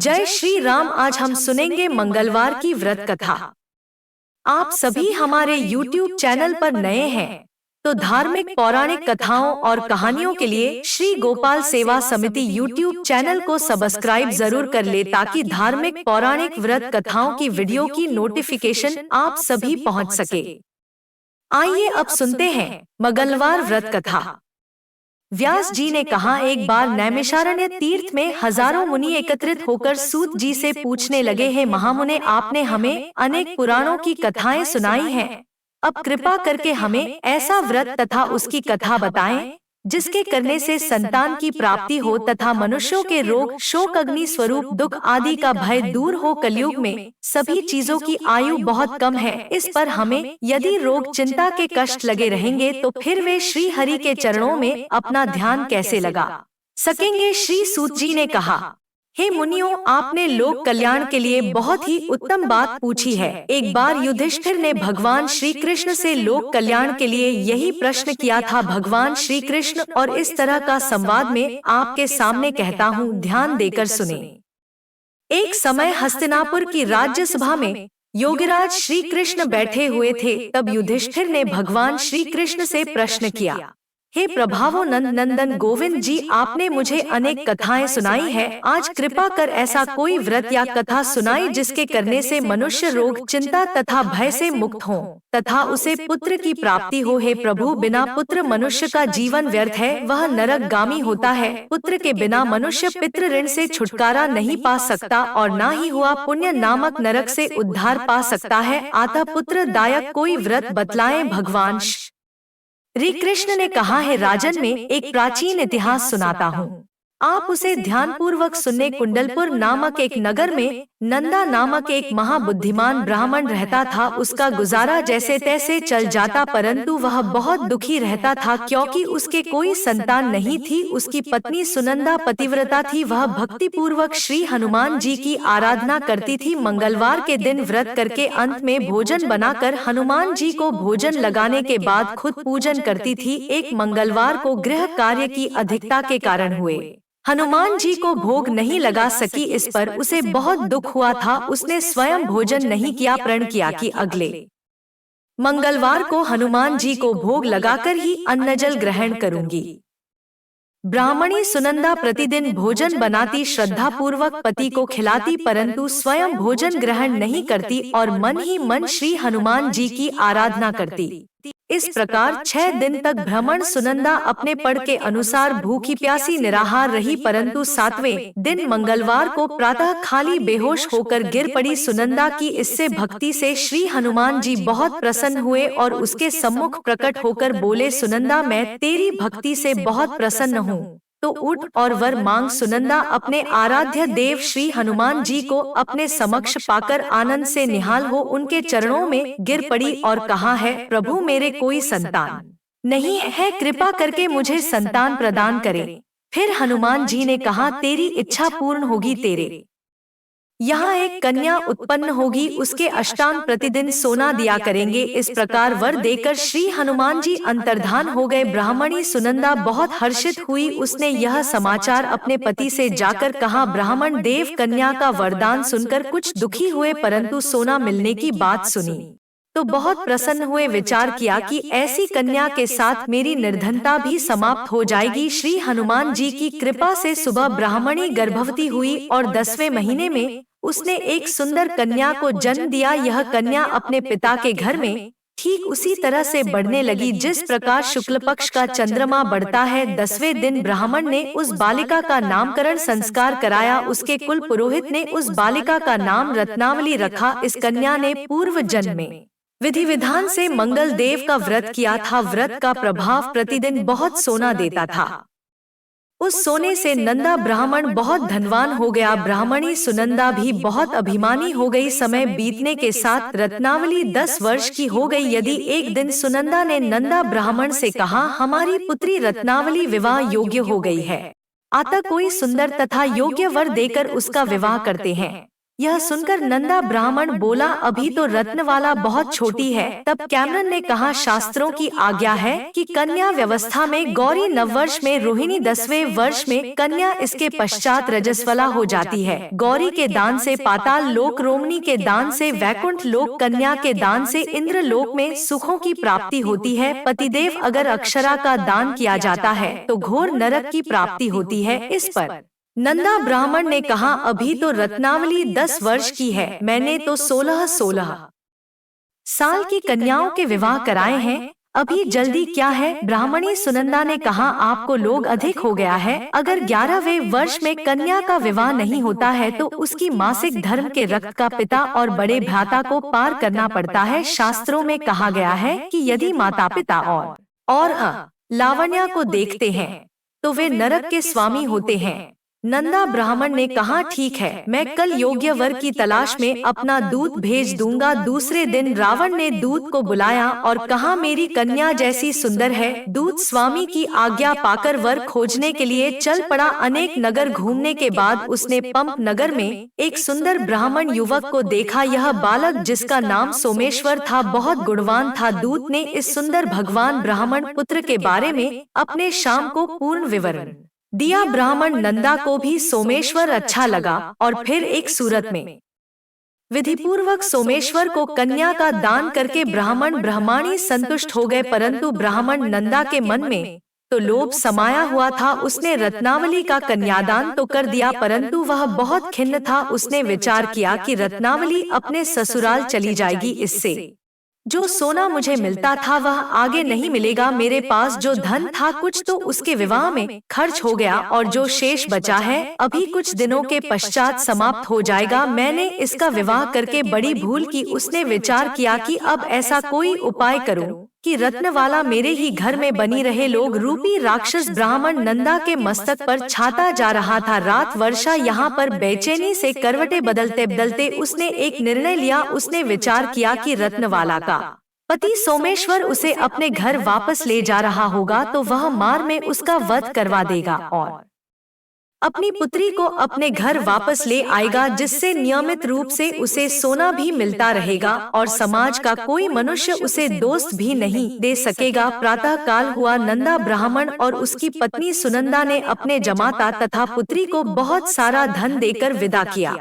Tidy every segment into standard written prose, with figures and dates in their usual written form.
जय श्री राम। आज हम सुनेंगे मंगलवार की व्रत कथा। आप सभी हमारे YouTube चैनल पर नए हैं तो धार्मिक पौराणिक कथाओं और कहानियों के लिए श्री गोपाल सेवा समिति YouTube चैनल को सब्सक्राइब जरूर कर ले ताकि धार्मिक पौराणिक व्रत कथाओं की वीडियो की नोटिफिकेशन आप सभी पहुंच सके। आइए अब सुनते हैं मंगलवार व्रत कथा। व्यास जी ने कहा, एक बार नैमिषारण्य तीर्थ में हजारों मुनि एकत्रित होकर सूत जी से पूछने लगे, हैं महामुने, आपने हमें अनेक पुराणों की कथाएं सुनाई हैं, अब कृपा करके हमें ऐसा व्रत तथा उसकी कथा बताएं जिसके करने से संतान की प्राप्ति हो तथा मनुष्यों के रोग शोक अग्नि स्वरूप दुख आदि का भय दूर हो। कलयुग में सभी चीजों की आयु बहुत कम है, इस पर हमें यदि रोग चिंता के कष्ट लगे रहेंगे तो फिर वे श्री हरि के चरणों में अपना ध्यान कैसे लगा सकेंगे। श्री सूत जी ने कहा, हे मुनियों, आपने लोक कल्याण के लिए बहुत ही उत्तम बात पूछी है। एक बार युधिष्ठिर ने भगवान श्री कृष्ण से लोक कल्याण के लिए यही प्रश्न किया था। भगवान श्री कृष्ण और इस तरह का संवाद में आपके सामने कहता हूँ, ध्यान देकर सुने। एक समय हस्तिनापुर की राज्यसभा में योगीराज श्री कृष्ण बैठे हुए थे। तब युधिष्ठिर ने भगवान श्री कृष्ण से प्रश्न किया, हे प्रभावोनंद नंदन गोविंद जी, आपने मुझे अनेक कथाएं सुनाई है, आज कृपा कर ऐसा कोई व्रत या कथा सुनाई जिसके करने से मनुष्य रोग चिंता तथा भय से मुक्त हो तथा उसे पुत्र की प्राप्ति हो। हे प्रभु, बिना पुत्र मनुष्य का जीवन व्यर्थ है, वह नरकगामी होता है। पुत्र के बिना मनुष्य पितृ ऋण से छुटकारा नहीं पा सकता और न ही हुआ पुण्य नामक नरक से उद्धार पा सकता है। अतः पुत्र दायक कोई व्रत बतलाएं। भगवान श्री कृष्ण ने कहा, है राजन, में एक प्राचीन इतिहास सुनाता हूँ, आप उसे ध्यान पूर्वक सुनने। कुंडलपुर नामक एक नगर में नंदा नामक एक महाबुद्धिमान ब्राह्मण रहता था। उसका गुजारा जैसे तैसे चल जाता, परंतु वह बहुत दुखी रहता था क्योंकि उसके कोई संतान नहीं थी। उसकी पत्नी सुनंदा पतिव्रता थी। वह भक्ति पूर्वक श्री हनुमान जी की आराधना करती थी। मंगलवार के दिन व्रत करके अंत में भोजन बनाकर हनुमान जी को भोजन लगाने के बाद खुद पूजन करती थी। एक मंगलवार को गृह कार्य की अधिकता के कारण हुए हनुमान जी को भोग नहीं लगा सकी। इस पर उसे बहुत दुख हुआ था। उसने स्वयं भोजन नहीं किया, प्रण किया कि अगले मंगलवार को हनुमान जी को भोग लगाकर ही अन्न जल ग्रहण करूंगी। ब्राह्मणी सुनंदा प्रतिदिन भोजन बनाती, श्रद्धा पूर्वक पति को खिलाती, परंतु स्वयं भोजन ग्रहण नहीं करती और मन ही मन श्री हनुमान जी की आराधना करती। इस प्रकार 6 दिन तक भ्रमण सुनंदा अपने पड़ के अनुसार भूखी प्यासी निराहार रही, परंतु 7वें दिन मंगलवार को प्रातः खाली बेहोश होकर गिर पड़ी। सुनंदा की इससे भक्ति से श्री हनुमान जी बहुत प्रसन्न हुए और उसके सम्मुख प्रकट होकर बोले, सुनंदा, मैं तेरी भक्ति से बहुत प्रसन्न हूँ, तो उठ और वर मांग। सुनंदा अपने आराध्य देव श्री हनुमान जी को अपने समक्ष पाकर आनंद से निहाल हो उनके चरणों में गिर पड़ी और कहा, है प्रभु, मेरे कोई संतान नहीं है, कृपा करके मुझे संतान प्रदान करें। फिर हनुमान जी ने कहा, तेरी इच्छा पूर्ण होगी, तेरे यहाँ एक कन्या उत्पन्न होगी, उसके अष्टांग प्रतिदिन सोना दिया करेंगे। इस प्रकार वर देकर श्री हनुमान जी अंतर्धान हो गए। ब्राह्मणी सुनंदा बहुत हर्षित हुई। उसने यह समाचार अपने पति से जाकर कहा। ब्राह्मण देव कन्या का वरदान सुनकर कुछ दुखी हुए, परंतु सोना मिलने की बात सुनी तो बहुत प्रसन्न हुए। विचार किया कि ऐसी कन्या के साथ मेरी निर्धनता भी समाप्त हो जाएगी। श्री हनुमान जी की कृपा से सुबह ब्राह्मणी गर्भवती हुई और 10वें महीने में उसने एक सुंदर कन्या को जन्म दिया। यह कन्या अपने पिता के घर में ठीक उसी तरह से बढ़ने लगी जिस प्रकार शुक्ल पक्ष का चंद्रमा बढ़ता है। 10वें दिन ब्राह्मण ने उस बालिका का नामकरण संस्कार कराया। उसके कुल पुरोहित ने उस बालिका का नाम रत्नावली रखा। इस कन्या ने पूर्व जन्म में विधि विधान से मंगल देव का व्रत किया था। व्रत का प्रभाव प्रतिदिन बहुत सोना देता था। उस सोने से नंदा ब्राह्मण बहुत धनवान हो गया। ब्राह्मणी सुनंदा भी बहुत अभिमानी हो गई। समय बीतने के साथ रत्नावली 10 वर्ष की हो गई। यदि एक दिन सुनंदा ने नंदा ब्राह्मण से कहा, हमारी पुत्री रत्नावली विवाह योग्य हो गई है, अतः कोई सुंदर तथा योग्य वर देकर उसका विवाह करते हैं। यह सुनकर नंदा ब्राह्मण बोला, अभी तो रत्नवाला बहुत छोटी है। तब कैमरन ने कहा, शास्त्रों की आज्ञा है कि कन्या व्यवस्था में गौरी नववर्ष में, रोहिणी 10वें वर्ष में कन्या, इसके पश्चात रजस्वला हो जाती है। गौरी के दान से पाताल लोक, रोमनी के दान से वैकुंठ लोक, कन्या के दान से इंद्र लोक में सुखों की प्राप्ति होती है। पतिदेव अगर अक्षरा का दान किया जाता है तो घोर नरक की प्राप्ति होती है। इस पर नंदा ब्राह्मण ने कहा, अभी तो रत्नावली 10 वर्ष की है, मैंने तो 16 साल की कन्याओं के विवाह कराए हैं, अभी जल्दी क्या है। ब्राह्मणी सुनंदा ने कहा, आपको लोग अधिक हो गया है। अगर 11वें वर्ष में कन्या का विवाह नहीं होता है तो उसकी मासिक धर्म के रक्त का पिता और बड़े भ्राता को पार करना पड़ता है। शास्त्रों में कहा गया है कि यदि माता पिता और लावण्या को देखते हैं तो वे नरक के स्वामी होते हैं। नंदा ब्राह्मण ने कहा, ठीक है, मैं कल योग्य वर की तलाश में अपना दूत भेज दूंगा। दूसरे दिन रावण ने दूत को बुलाया और कहा, मेरी कन्या जैसी सुंदर है। दूत स्वामी की आज्ञा पाकर वर खोजने के लिए चल पड़ा। अनेक नगर घूमने के बाद उसने पंप नगर में एक सुंदर ब्राह्मण युवक को देखा। यह बालक, जिसका नाम सोमेश्वर था, बहुत गुणवान था। दूत ने इस सुंदर भगवान ब्राह्मण पुत्र के बारे में अपने शाम को पूर्ण विवरण दिया। ब्राह्मण नंदा को भी सोमेश्वर अच्छा लगा और फिर एक सूरत में विधिपूर्वक सोमेश्वर को कन्या का दान करके ब्राह्मण ब्रह्माणी संतुष्ट हो गए। परंतु ब्राह्मण नंदा के मन में तो लोभ समाया हुआ था। उसने रत्नावली का कन्यादान तो कर दिया, परंतु वह बहुत खिन्न था। उसने विचार किया कि रत्नावली अपने ससुराल चली जाएगी, इससे जो सोना मुझे मिलता था वह आगे नहीं मिलेगा। मेरे पास जो धन था कुछ तो उसके विवाह में खर्च हो गया और जो शेष बचा है अभी कुछ दिनों के पश्चात समाप्त हो जाएगा। मैंने इसका विवाह करके बड़ी भूल की। उसने विचार किया कि अब ऐसा कोई उपाय करूं कि रत्नवाला मेरे ही घर में बनी रहे। लोग रूपी राक्षस ब्राह्मण नंदा के मस्तक पर छाता जा रहा था। रात वर्षा यहाँ पर बेचैनी से करवटें बदलते बदलते उसने एक निर्णय लिया। उसने विचार किया कि रत्नवाला का पति सोमेश्वर उसे अपने घर वापस ले जा रहा होगा तो वह मार में उसका वध करवा देगा और अपनी पुत्री को अपने घर वापस ले आएगा, जिससे नियमित रूप से उसे सोना भी मिलता रहेगा और समाज का कोई मनुष्य उसे दोस्त भी नहीं दे सकेगा। प्रातः काल हुआ। नंदा ब्राह्मण और उसकी पत्नी सुनंदा ने अपने जमाता तथा पुत्री को बहुत सारा धन देकर विदा किया।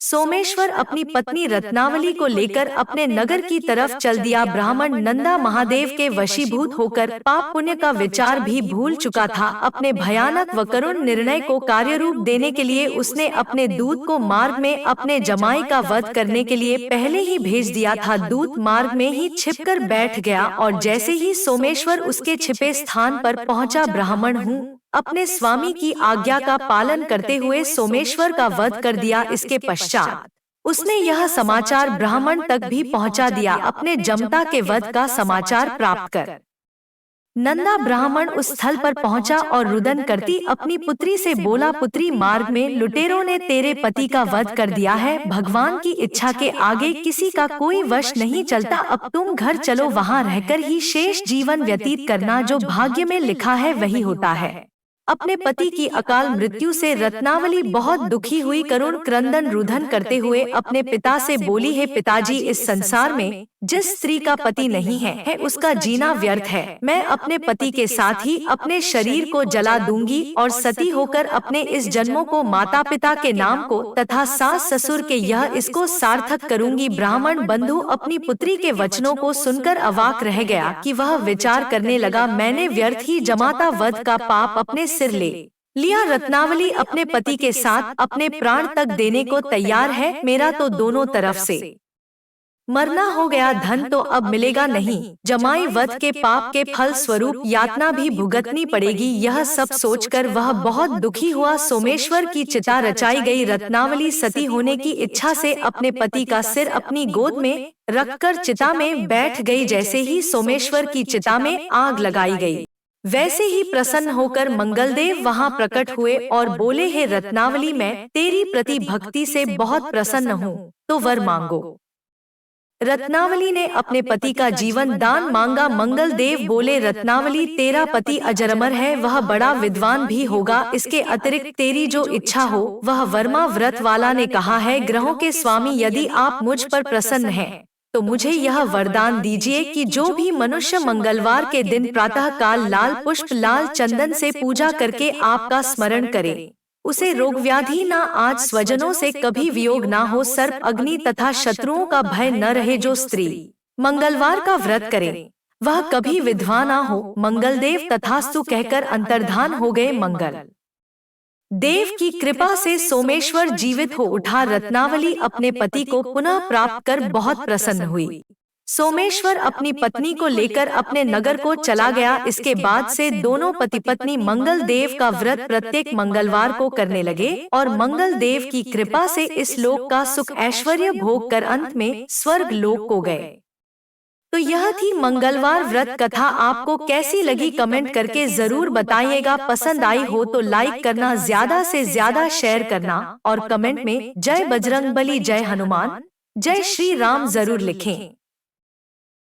सोमेश्वर अपनी पत्नी रत्नावली को लेकर अपने नगर की तरफ चल दिया। ब्राह्मण नंदा महादेव के वशीभूत होकर पाप पुण्य का विचार भी भूल चुका था। अपने भयानक व करुण निर्णय को कार्यरूप देने के लिए उसने अपने दूत को मार्ग में अपने जमाई का वध करने के लिए पहले ही भेज दिया था। दूत मार्ग में ही छिपकर बैठ गया और जैसे ही सोमेश्वर उसके छिपे स्थान पर पहुंचा, ब्राह्मण हूँ अपने स्वामी की आज्ञा का पालन करते हुए सोमेश्वर का वध कर दिया। इसके पश्चात उसने यह समाचार ब्राह्मण तक भी पहुंचा दिया। अपने जमता के वध का समाचार प्राप्त कर नंदा ब्राह्मण उस स्थल पर पहुंचा और रुदन करती अपनी पुत्री से बोला, पुत्री, मार्ग में लुटेरों ने तेरे पति का वध कर दिया है। भगवान की इच्छा के आगे किसी का कोई वश नहीं चलता। अब तुम घर चलो, वहां रहकर ही शेष जीवन व्यतीत करना। जो भाग्य में लिखा है वही होता है। अपने पति की अकाल मृत्यु से रत्नावली बहुत दुखी हुई। करुण क्रंदन रुदन करते हुए अपने पिता से बोली, है पिताजी, इस संसार में जिस स्त्री का पति नहीं है उसका जीना व्यर्थ है। मैं अपने पति के साथ ही अपने शरीर को जला दूंगी और सती होकर अपने इस जन्मों को माता पिता के नाम को तथा सास ससुर के यह इसको सार्थक करूंगी। ब्राह्मण बंधु अपनी पुत्री के वचनों को सुनकर अवाक रह गया कि वह विचार करने लगा, मैंने व्यर्थ ही जमाता वध का पाप अपने सिर ले लिया। रत्नावली अपने पति के साथ अपने प्राण तक देने को तैयार है। मेरा तो दोनों तरफ से मरना हो गया, धन तो अब मिलेगा नहीं। जमाई वध के पाप के फल स्वरूप यातना भी भुगतनी पड़ेगी। यह सब सोचकर वह बहुत दुखी हुआ। सोमेश्वर की चिता रचाई गई। रत्नावली सती होने की इच्छा से अपने पति का सिर अपनी गोद में रखकर चिता में बैठ गई। जैसे ही सोमेश्वर की चिता में आग लगाई गई, वैसे ही प्रसन्न होकर मंगलदेव वहां प्रकट हुए और बोले, हे रत्नावली, मैं तेरी प्रति भक्ति से बहुत प्रसन्न हूँ, तो वर मांगो। रत्नावली ने अपने पति का जीवन दान मांगा। मंगल देव बोले, रत्नावली तेरा पति अजरमर है, वह बड़ा विद्वान भी होगा। इसके अतिरिक्त तेरी जो इच्छा हो वह वर्मा व्रत वाला ने कहा है, ग्रहों के स्वामी यदि आप मुझ पर प्रसन्न हैं तो मुझे यह वरदान दीजिए कि जो भी मनुष्य मंगलवार के दिन प्रातः काल लाल पुष्प लाल चंदन से पूजा करके आपका स्मरण करे, उसे रोग व्याधि न आज स्वजनों से कभी वियोग न हो, सर्प अग्नि तथा शत्रुओं का भय न रहे। जो स्त्री मंगलवार का व्रत करे वह कभी विधवा न हो। मंगलदेव तथास्तु कहकर अंतर्धान हो गए। मंगल देव की कृपा से सोमेश्वर जीवित हो उठा। रत्नावली अपने पति को पुनः प्राप्त कर बहुत प्रसन्न हुई। सोमेश्वर अपनी पत्नी को लेकर अपने नगर को चला गया। इसके बाद से दोनों पति पत्नी मंगल देव का व्रत प्रत्येक मंगलवार को करने लगे और मंगल देव की कृपा से इस लोक का सुख ऐश्वर्य भोग कर अंत में स्वर्ग लोक को गए। तो यह थी मंगलवार व्रत कथा। आपको कैसी लगी कमेंट करके जरूर बताइएगा। पसंद आई हो तो लाइक करना, ज्यादा से ज्यादा शेयर करना और कमेंट में जय बजरंगबली, जय हनुमान, जय श्री राम जरूर लिखें।